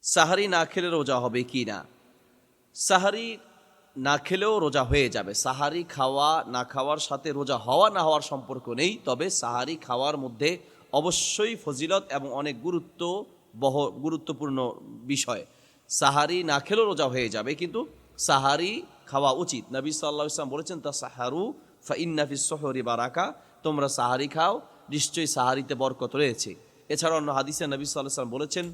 সাহারি না খেলে রোজা হবে কি না? সাহারি না খেলেও রোজা হয়ে যাবে। সাহারি খাওয়া না খাওয়ার সাথে রোজা হওয়া না হওয়ার সম্পর্ক নেই। তবে সাহারি খাওয়ার মধ্যে অবশ্যই ফজিলত এবং অনেক গুরুত্বপূর্ণ বিষয়। সাহারি না খেলেও রোজা হয়ে যাবে, কিন্তু সাহারি খাওয়া উচিত। নবী সাল্লাল্লাহু আলাইহি ওয়াসাল্লাম বলেছেন, তাসাহারু ফাইন্না ফিস সুহুরি বারাকা, তোমরা সাহারি খাও, নিশ্চয়ই সাহারিতে বরকত রয়েছে। এছাড়া অন্য হাদিসে নবী সাল্লাল্লাহু আলাইহি ওয়াসাল্লাম বলেছেন,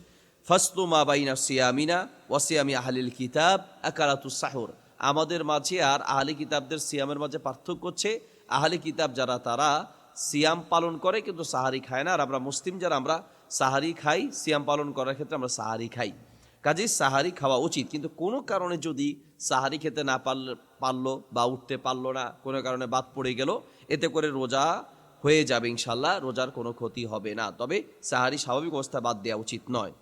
ফাসলু মা বাইনা সিয়ামিনা ওয়া সিয়ামি আহলিল কিতাব আকালাতুস সাহুর, আমাদের মাঝে আর আহলি কিতাবদের সিয়ামের মাঝে পার্থক্য হচ্ছে আহলি কিতাব যারা তারা সিয়াম পালন করে কিন্তু সাহারি খায় না, আর আমরা মুসলিম যারা আমরা সাহারি খাই, সিয়াম পালন করার ক্ষেত্রে আমরা সাহারি খাই। কাজেই সাহারি খাওয়া উচিত, কিন্তু কোনো কারণে যদি সাহারি খেতে না পারলো বা উঠতে পারলো না, কোনো কারণে বাদ পড়ে গেল, এতে করে রোজা হয়ে যাবে ইনশাল্লাহ, রোজার কোনো ক্ষতি হবে না। তবে সাহারি স্বাভাবিক অবস্থায় বাদ দেওয়া উচিত নয়।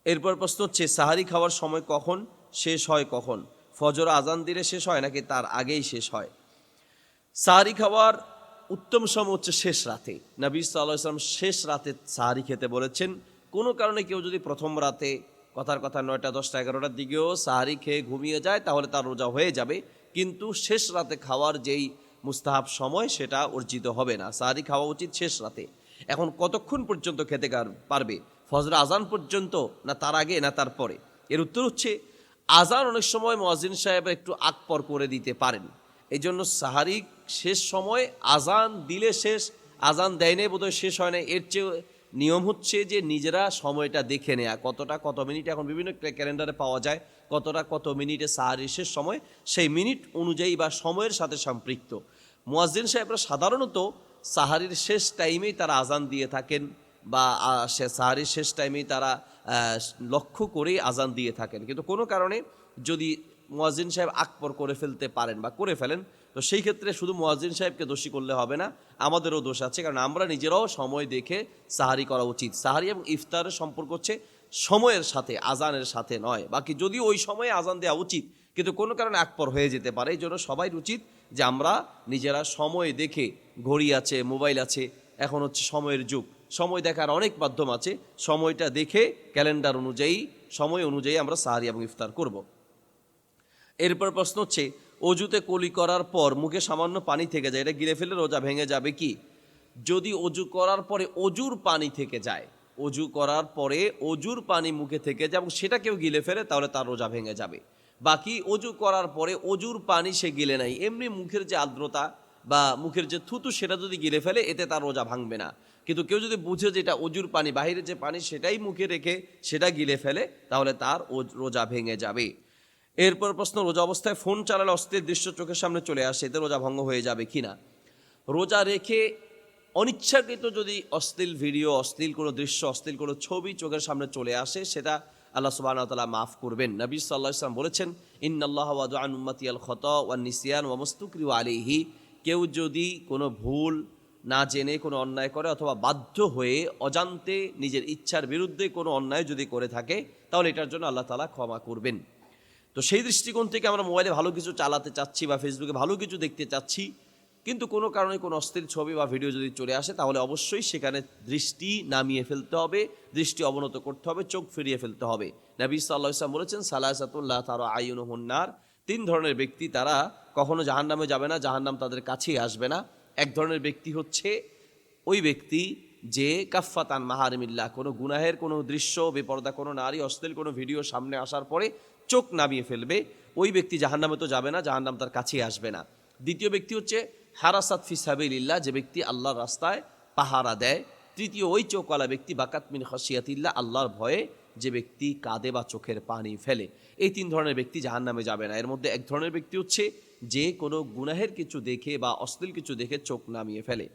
এরপর প্রশ্ন হচ্ছে, সাহারি খাওয়ার সময় কখন শেষ হয়? কখন? ফজর আজান দিলে শেষ হয় নাকি তার আগেই শেষ হয়? সাহারি খাওয়ার উত্তম সময় হচ্ছে শেষ রাতে। নবী সাল্লাল্লাহু আলাইহি ওয়াসাল্লাম শেষ রাতে সাহারি খেতে বলেছেন। কোনো কারণে কেউ যদি প্রথম রাতে, কথার কথা 9টা 10টা 11টার দিকেও সাহারি খেয়ে ঘুমিয়ে যায়, তাহলে তার রোজা হয়ে যাবে, কিন্তু শেষ রাতে খাওয়ার যেই মুস্তাহাব সময় সেটা অর্জিত হবে না। সাহারি খাওয়া উচিত শেষ রাতে। এখন কতক্ষণ পর্যন্ত খেতে পারবে? ফজর আজান পর্যন্ত, না তার আগে, না তার পরে? এর উত্তর হচ্ছে, আজান অনেক সময় মুয়াজ্জিন সাহেব একটু আগ পর করে দিতে পারেন। এই জন্য সাহারি শেষ সময় আজান দিলে শেষ, আজান দেয় নাই বোধহয় শেষ হয় না, এর চেয়ে নিয়ম হচ্ছে যে নিজেরা সময়টা দেখে নেয়া, কত মিনিট, এখন বিভিন্ন ক্যালেন্ডারে পাওয়া যায় কত মিনিটে সাহারির শেষ সময়, সেই মিনিট অনুযায়ী বা সময়ের সাথে সম্পৃক্ত মুয়াজ্জিন সাহেবরা সাধারণত সাহারির শেষ টাইমেই তারা আজান দিয়ে থাকেন, বা সাহারির শেষ টাইমেই তারা লক্ষ্য করেই আজান দিয়ে থাকেন। কিন্তু কোনো কারণে যদি মুয়াজ্জিন সাহেব আকবর করে ফেলতে পারেন বা করে ফেলেন, তো সেই ক্ষেত্রে শুধু মুয়াজ্জিন সাহেবকে দোষী করলে হবে না, আমাদেরও দোষ আছে, কারণ আমরা নিজেরাও সময় দেখে সাহারি করা উচিত। সাহারি এবং ইফতারের সম্পর্ক হচ্ছে সময়ের সাথে, আজানের সাথে নয়। বাকি যদিও ওই সময়ে আজান দেওয়া উচিত, কিন্তু কোনো কারণে আকবর হয়ে যেতে পারে। এই জন্য সবাই উচিত যে আমরা নিজেরা সময় দেখে, ঘড়ি আছে, মোবাইল আছে, এখন হচ্ছে সময়ের যুগ, সময় দেখার অনেক মাধ্যম আছে, সময়টা দেখে ক্যালেন্ডার অনুযায়ী, সময় অনুযায়ী আমরা সাহারি এবং ইফতার করব। এরপর প্রশ্ন হচ্ছে, অজুতে কুলি করার পর মুখে সামান্য পানি থেকে যায়, এটা গিলে ফেলে রোজা ভেঙে যাবে কি? যদি অজু করার পরে অজুর পানি থেকে যায়, অজু করার পরে অজুর পানি মুখে থেকে যায় এবং সেটা কেউ গিলে ফেলে, তাহলে তার রোজা ভেঙে যাবে। বাকি অজু করার পরে অজুর পানি সে গিলে নাই, এমনি মুখের যে আর্দ্রতা বা মুখের যে থুতু সেটা যদি গিলে ফেলে, এতে তার রোজা ভাঙবে না। কিন্তু কেউ যদি বুঝে যে এটা অজুর পানি, বাহিরের যে পানি সেটাই মুখে রেখে সেটা গিলে ফেলে, তাহলে তার রোজা ভেঙে যাবে। এরপর প্রশ্ন, রোজা অবস্থায় ফোন চালালে অশ্লীল দৃশ্য চোখের সামনে চলে আসে, এতে রোজা ভঙ্গ হয়ে যাবে কিনা? রোজা রেখে অনিচ্ছাকৃত যদি অশ্লীল ভিডিও, অশ্লীল কোনো দৃশ্য, অশ্লীল কোনো ছবি চোখের সামনে চলে আসে, সেটা আল্লাহ সুবহানাহু ওয়া তাআলা মাফ করবেন। নবী সাল্লাল্লাহু আলাইহি ওয়াসাল্লাম বলেছেন, ইন্নাল্লাহা ওয়াদা আন উম্মতি আল খাতা ওয়ান নিসিয়ান ওয়া মাসতুকরিহু আলাইহি, কেউ যদি কোনো ভুল না জেনে কোনো অন্যায় করে অথবা বাধ্য হয়ে অজান্তে নিজের ইচ্ছার বিরুদ্ধে কোনো অন্যায় যদি করে থাকে, তাহলে এটার জন্য আল্লাহ তাআলা ক্ষমা করবেন। তো সেই দৃষ্টিকোণ থেকে আমরা মোবাইলে ভালো কিছু চালাতে চাচ্ছি বা ফেসবুকে ভালো কিছু দেখতে চাচ্ছি, কিন্তু কোনো কারণে কোনো অশ্লীল ছবি বা ভিডিও যদি চলে আসে, তাহলে অবশ্যই সেখানে দৃষ্টি নামিয়ে ফেলতে হবে, দৃষ্টি অবনত করতে হবে, চোখ ফিরিয়ে ফেলতে হবে। নবী সাল্লাল্লাহু আলাইহি ওয়াসাল্লাম বলেছেন, সালাসাতুন লা তারা আয়ুনুহুন নার, 3 ধরনের ব্যক্তি তারা কখনো জাহান্নামে যাবে না, জাহান্নাম তাদের কাছেই আসবে না। এক ধরনের ব্যক্তি হচ্ছে ওই ব্যক্তি যে কাফফাতান মাহারিমিল্লাহ, কোনো গুনাহের কোনো দৃশ্য, বেপরদা কোনো নারী, অশ্লীল কোনো ভিডিও সামনে আসার পরে চোখ নামিয়ে ফেলবে, ওই ব্যক্তি জাহান্নামে তো যাবে না, জাহান্নাম তার কাছেই আসবে না। দ্বিতীয় ব্যক্তি হচ্ছে হারাসাত ফি সাবিলিল্লাহ, যে ব্যক্তি আল্লাহর রাস্তায় পাহারা দেয়। তৃতীয় ওই চোখওয়ালা ব্যক্তি বাকাত মিন খাশিয়াতিল্লাহ, আল্লাহর ভয়ে যে ব্যক্তি কাঁদে বা চোখের পানি ফেলে। এই 3 ধরনের ব্যক্তি জাহান্নামে যাবে না। এর মধ্যে এক ধরনের ব্যক্তি হচ্ছে যে কোনো গুনাহের কিছু দেখে বা অশ্লীল কিছু দেখে চোখ নামিয়ে ফেলে।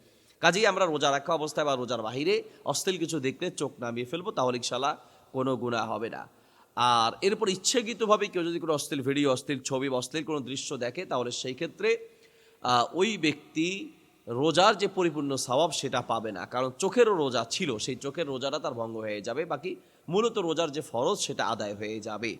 কাজেই আমরা রোজা রাখা অবস্থায় বা রোজার বাহিরে অশ্লীল কিছু দেখলে চোখ নামিয়ে ফেলবো, তাহলে ইনশাআল্লাহ কোনো গুনাহ হবে না। আর এরপর ইচ্ছাকৃতভাবে কেউ যদি কোনো অশ্লীল ভিডিও, অশ্লীল ছবি বা অশ্লীল কোনো দৃশ্য দেখে, তাহলে সেই ক্ষেত্রে ওই ব্যক্তি রোজার যে পরিপূর্ণ সওয়াব সেটা পাবে না, কারণ চোখেরও রোজা ছিল, সেই চোখের রোজাটা তার ভঙ্গ হয়ে যাবে। বাকি মূলত রোজার যে ফরজ সেটা আদায় হয়ে যাবে।